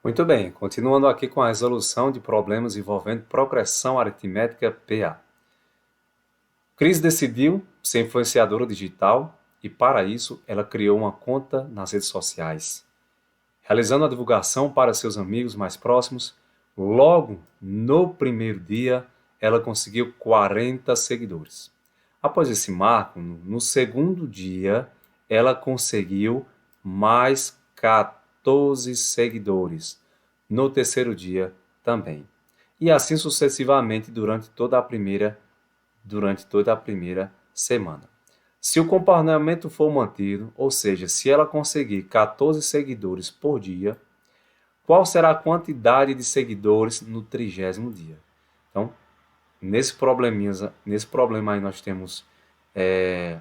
Muito bem, continuando aqui com a resolução de problemas envolvendo progressão aritmética PA. Cris decidiu ser influenciadora digital e, para isso, ela criou uma conta nas redes sociais, realizando a divulgação para seus amigos mais próximos. Logo no primeiro dia, ela conseguiu 40 seguidores. Após esse marco, no segundo dia, ela conseguiu mais 14 seguidores. No terceiro dia, também. E assim sucessivamente durante toda a primeira semana. Se o comportamento for mantido, ou seja, se ela conseguir 14 seguidores por dia, qual será a quantidade de seguidores no 30º dia? Então, nesse problema aí nós temos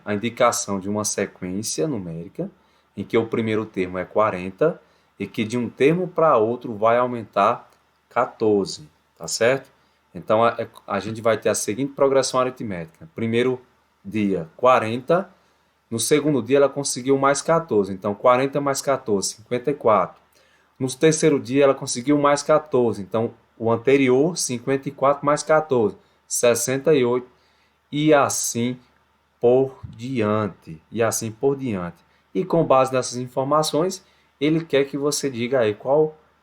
a indicação de uma sequência numérica, em que o primeiro termo é 40 e que de um termo para outro vai aumentar 14, tá certo? Então a gente vai ter a seguinte progressão aritmética. Primeiro dia, 40. No segundo dia ela conseguiu mais 14. Então 40 mais 14, 54. No terceiro dia ela conseguiu mais 14. Então o anterior, 54 mais 14, 68. E assim por diante. E assim por diante. E com base nessas informações, ele quer que você diga aí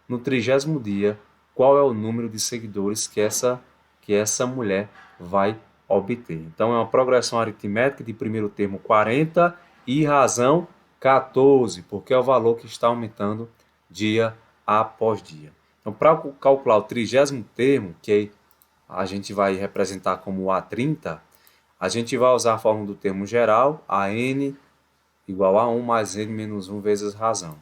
no 30º dia, qual é o número de seguidores que essa mulher vai obter. Então é uma progressão aritmética de primeiro termo 40 e razão 14, porque é o valor que está aumentando dia após dia. Então, para calcular o 30º termo, que a gente vai representar como A30, a gente vai usar a fórmula do termo geral, AN igual a 1 mais N menos 1 vezes razão.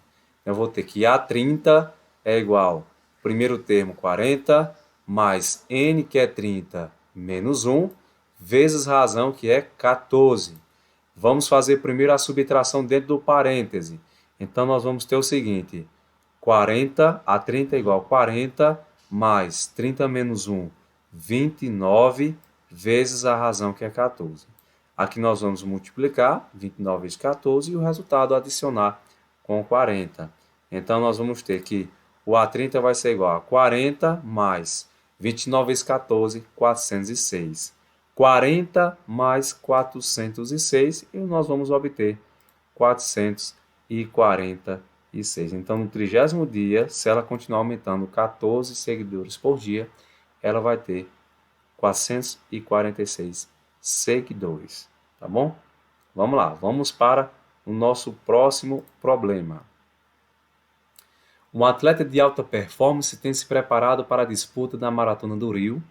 Eu vou ter que A30 é igual, primeiro termo 40, mais N, que é 30, menos 1, vezes razão, que é 14. Vamos fazer primeiro a subtração dentro do parêntese. Então, nós vamos ter o seguinte, 40, a 30 é igual a 40, mais 30 menos 1, 29, vezes a razão, que é 14. Aqui nós vamos multiplicar 29 vezes 14 e o resultado adicionar com 40. Então, nós vamos ter que o A30 vai ser igual a 40 mais 29 vezes 14, 406. 40 mais 406 e nós vamos obter 446. Então, no 30º dia, se ela continuar aumentando 14 seguidores por dia, ela vai ter 446 seguidores, tá bom? Vamos lá, vamos para o nosso próximo problema. Um atleta de alta performance tem se preparado para a disputa da Maratona do Rio,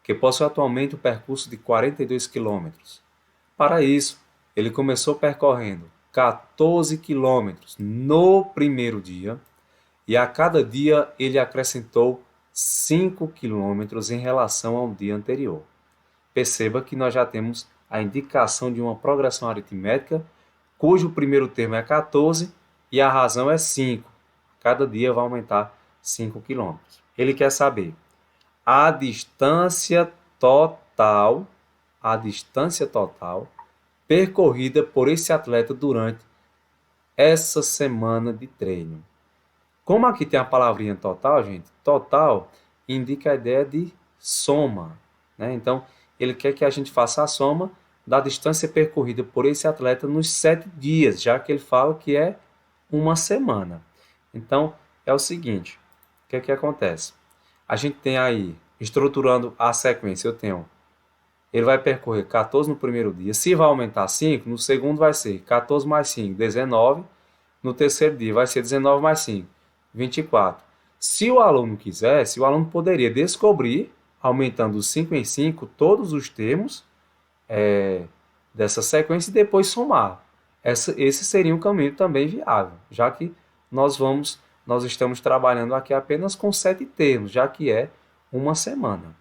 que possui atualmente um percurso de 42 quilômetros. Para isso, ele começou percorrendo 14 quilômetros no primeiro dia e a cada dia ele acrescentou 5 quilômetros em relação ao dia anterior. Perceba que nós já temos a indicação de uma progressão aritmética, cujo primeiro termo é 14 e a razão é 5. Cada dia vai aumentar 5 quilômetros. Ele quer saber a total, a distância total percorrida por esse atleta durante essa semana de treino. Como aqui tem a palavrinha total, gente, total indica a ideia de soma, né? Então, ele quer que a gente faça a soma da distância percorrida por esse atleta nos 7 dias, já que ele fala que é uma semana. Então, é o seguinte, o que é que acontece? A gente tem aí, estruturando a sequência, ele vai percorrer 14 no primeiro dia, se vai aumentar 5, no segundo vai ser 14 mais 5, 19, no terceiro dia vai ser 19 mais 5, 24. Se o aluno quisesse, o aluno poderia descobrir, aumentando 5 em 5, todos os termos dessa sequência e depois somar. Esse seria um caminho também viável, já que nós estamos trabalhando aqui apenas com 7 termos, já que é uma semana.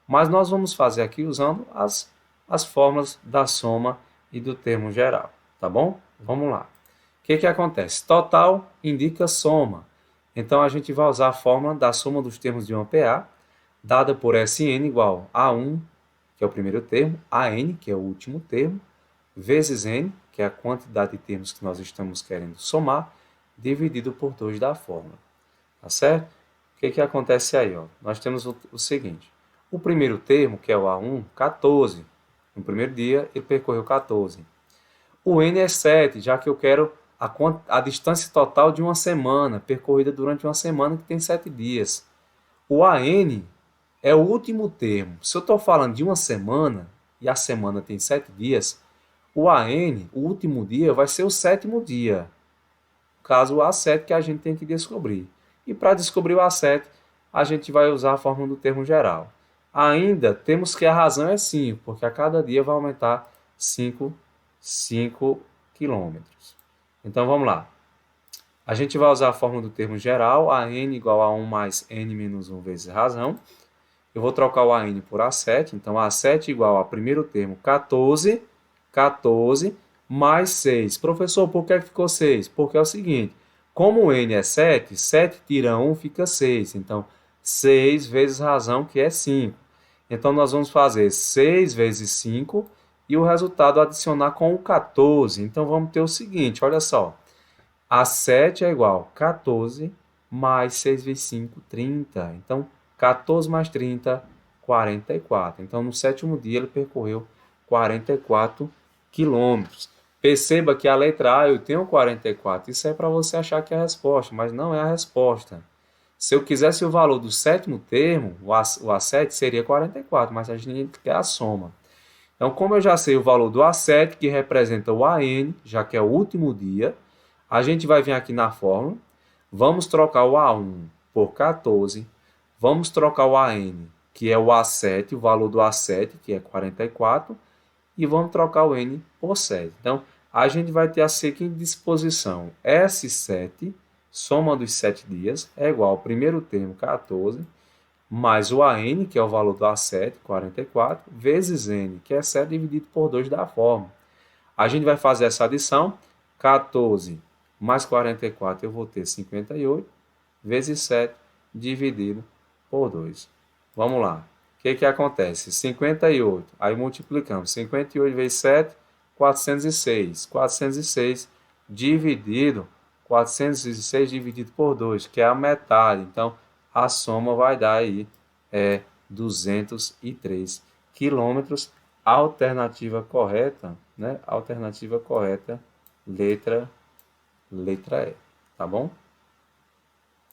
Mas nós vamos fazer aqui usando as fórmulas da soma e do termo geral, tá bom? Vamos lá. O que acontece? Total indica soma. Então, a gente vai usar a fórmula da soma dos termos de uma PA, dada por Sn igual a 1, que é o primeiro termo, a n, que é o último termo, vezes n, que é a quantidade de termos que nós estamos querendo somar, dividido por 2 da fórmula. Tá certo? O que que acontece aí? Ó? Nós temos o seguinte. O primeiro termo, que é o A1, 14. No primeiro dia, ele percorreu 14. O N é 7, já que eu quero a distância total de uma semana, percorrida durante uma semana, que tem 7 dias. O AN é o último termo. Se eu estou falando de uma semana, e a semana tem 7 dias, o AN, o último dia, vai ser o sétimo dia. Caso o A7 que a gente tem que descobrir. E para descobrir o A7, a gente vai usar a fórmula do termo geral. Ainda temos que a razão é 5, porque a cada dia vai aumentar 5 quilômetros. Então vamos lá. A gente vai usar a fórmula do termo geral, AN igual a 1 mais N menos 1 vezes razão. Eu vou trocar o AN por A7, então A7 igual ao primeiro termo 14, 14 mais 6. Professor, por que ficou 6? Porque é o seguinte, como o N é 7, 7 tira 1 fica 6. Então, 6 vezes razão, que é 5. Então, nós vamos fazer 6 vezes 5 e o resultado adicionar com o 14. Então, vamos ter o seguinte, olha só. A7 é igual a 14 mais 6 vezes 5, 30. Então, 14 mais 30, 44. Então, no sétimo dia, ele percorreu 44 quilômetros. Perceba que a letra A eu tenho 44. Isso é para você achar que é a resposta, mas não é a resposta. Se eu quisesse o valor do sétimo termo, o A7 seria 44, mas a gente quer a soma. Então, como eu já sei o valor do A7, que representa o AN, já que é o último dia, a gente vai vir aqui na fórmula, vamos trocar o A1 por 14, vamos trocar o AN, que é o A7, o valor do A7, que é 44, e vamos trocar o N por 7. Então, a gente vai ter a seguinte disposição. S7, soma dos 7 dias, é igual ao primeiro termo, 14, mais o AN, que é o valor do A7, 44, vezes N, que é 7 dividido por 2 da fórmula. A gente vai fazer essa adição, 14 mais 44, eu vou ter 58, vezes 7, dividido por 2. Vamos lá. O que acontece? 58, aí multiplicamos. 58 vezes 7, 406. 406 dividido, 406 dividido por 2, que é a metade. Então, a soma vai dar aí 203 quilômetros. Alternativa correta, né? Alternativa correta, letra E, tá bom?